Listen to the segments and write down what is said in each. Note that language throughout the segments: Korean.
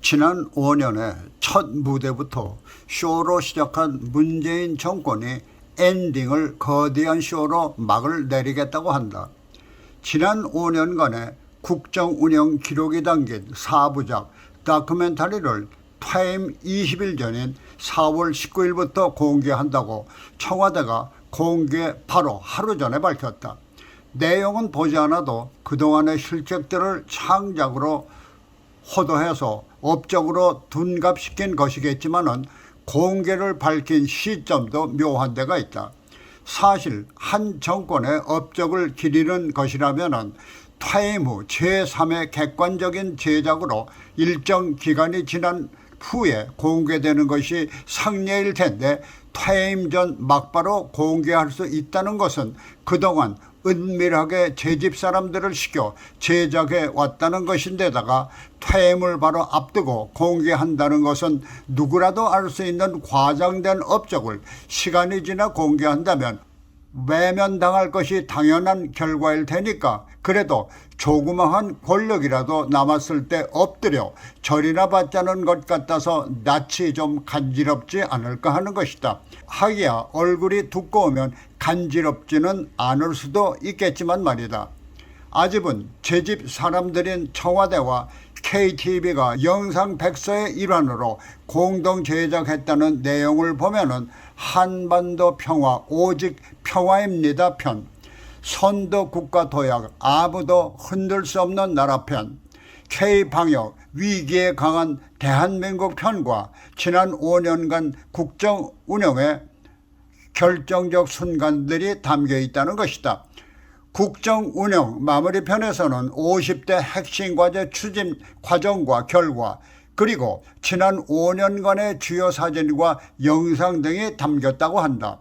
지난 5년에 첫 무대부터 쇼로 시작한 문재인 정권이 엔딩을 거대한 쇼로 막을 내리겠다고 한다. 지난 5년간의 국정 운영 기록이 담긴 4부작 다큐멘터리를 퇴임 20일 전인 4월 19일부터 공개한다고 청와대가 공개 바로 하루 전에 밝혔다. 내용은 보지 않아도 그동안의 실책들을 창작으로 호도해서 업적으로 둔갑시킨 것이겠지만은 공개를 밝힌 시점도 묘한 데가 있다. 사실 한 정권의 업적을 기리는 것이라면은 퇴임 후 제3의 객관적인 제작으로 일정 기간이 지난 후에 공개되는 것이 상례일 텐데 퇴임 전 막바로 공개할 수 있다는 것은 그동안 은밀하게 제집 사람들을 시켜 제작해 왔다는 것인데다가 퇴임을 바로 앞두고 공개한다는 것은 누구라도 알 수 있는 과장된 업적을 시간이 지나 공개한다면 외면당할 것이 당연한 결과일 테니까 그래도 조그마한 권력이라도 남았을 때 엎드려 절이나 받자는 것 같아서 낯이 좀 간지럽지 않을까 하는 것이다. 하기야 얼굴이 두꺼우면 간지럽지는 않을 수도 있겠지만 말이다. 아집은 제집 사람들인 청와대와 KTV가 영상 백서의 일환으로 공동 제작했다는 내용을 보면은 한반도 평화 오직 평화입니다 편, 선도 국가 도약 아무도 흔들 수 없는 나라 편, K방역 위기에 강한 대한민국 편과 지난 5년간 국정 운영의 결정적 순간들이 담겨 있다는 것이다. 국정 운영 마무리 편에서는 50대 핵심 과제 추진 과정과 결과 그리고 지난 5년간의 주요 사진과 영상 등이 담겼다고 한다.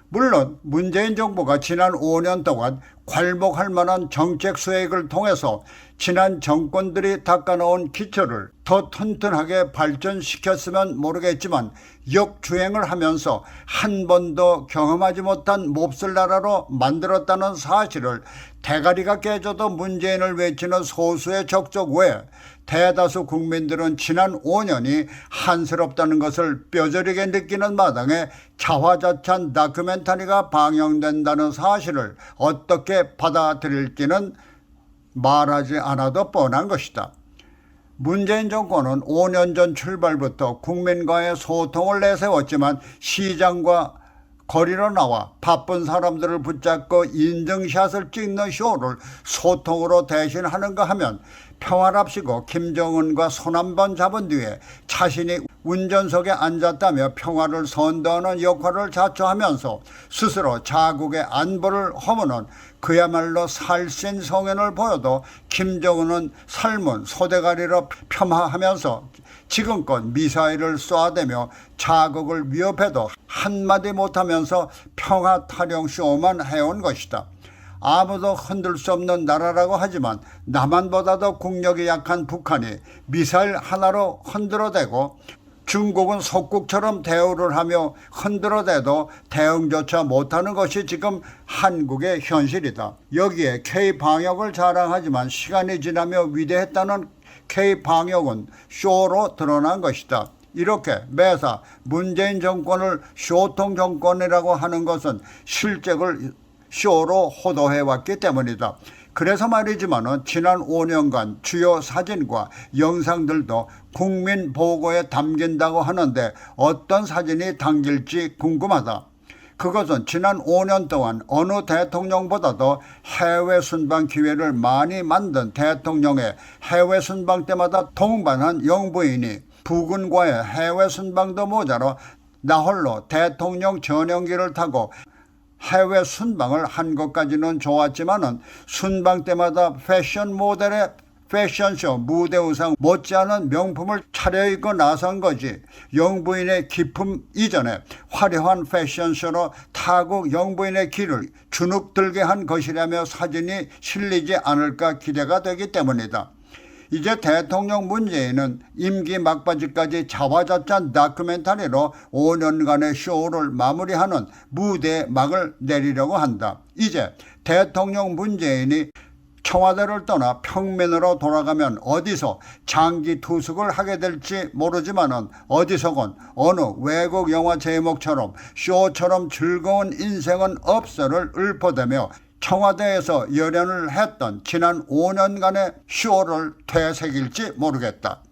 물론 문재인 정부가 지난 5년 동안 괄목할 만한 정책 수행을 통해서 지난 정권들이 닦아놓은 기초를 더 튼튼하게 발전시켰으면 모르겠지만 역주행을 하면서 한 번도 경험하지 못한 몹쓸 나라로 만들었다는 사실을 대가리가 깨져도 문재인을 외치는 소수의 적적 외에 대다수 국민들은 지난 5년이 한스럽다는 것을 뼈저리게 느끼는 마당에 자화자찬 다큐멘터리가 방영된다는 사실을 어떻게 받아들일지는 말하지 않아도 뻔한 것이다. 문재인 정권은 5년 전 출발부터 국민과의 소통을 내세웠지만 시장과 거리로 나와 바쁜 사람들을 붙잡고 인증샷을 찍는 쇼를 소통으로 대신하는가 하면 평화랍시고 김정은과 손 한 번 잡은 뒤에 자신이 운전석에 앉았다며 평화를 선도하는 역할을 자처하면서 스스로 자국의 안보를 허무는 그야말로 살신성연을 보여도 김정은은 삶은 소대가리로 폄하하면서 지금껏 미사일을 쏘아대며 자국을 위협해도 한마디 못하면서 평화 타령 쇼만 해온 것이다. 아무도 흔들 수 없는 나라라고 하지만 남한보다도 국력이 약한 북한이 미사일 하나로 흔들어대고 중국은 속국처럼 대우를 하며 흔들어대도 대응조차 못하는 것이 지금 한국의 현실이다. 여기에 K방역을 자랑하지만 시간이 지나며 위대했다는 K방역은 쇼로 드러난 것이다. 이렇게 매사 문재인 정권을 쇼통 정권이라고 하는 것은 실적을 쇼로 호도해왔기 때문이다. 그래서 말이지만은 지난 5년간 주요 사진과 영상들도 국민 보고에 담긴다고 하는데 어떤 사진이 담길지 궁금하다. 그것은 지난 5년 동안 어느 대통령보다도 해외 순방 기회를 많이 만든 대통령의 해외 순방 때마다 동반한 영부인이 부군과의 해외 순방도 모자라 나홀로 대통령 전용기를 타고 해외 순방을 한 것까지는 좋았지만은 순방 때마다 패션 모델의 패션쇼 무대 의상 못지않은 명품을 차려입고 나선 거지 영부인의 기품 이전에 화려한 패션쇼로 타국 영부인의 길을 주눅들게 한 것이라며 사진이 실리지 않을까 기대가 되기 때문이다. 이제 대통령 문재인은 임기 막바지까지 자화자찬 다큐멘터리로 5년간의 쇼를 마무리하는 무대에 막을 내리려고 한다. 이제 대통령 문재인이 청와대를 떠나 평민으로 돌아가면 어디서 장기 투숙을 하게 될지 모르지만은 어디서건 어느 외국 영화 제목처럼 쇼처럼 즐거운 인생은 없어를 읊어대며 청와대에서 열연을 했던 지난 5년간의 쇼를 되새길지 모르겠다.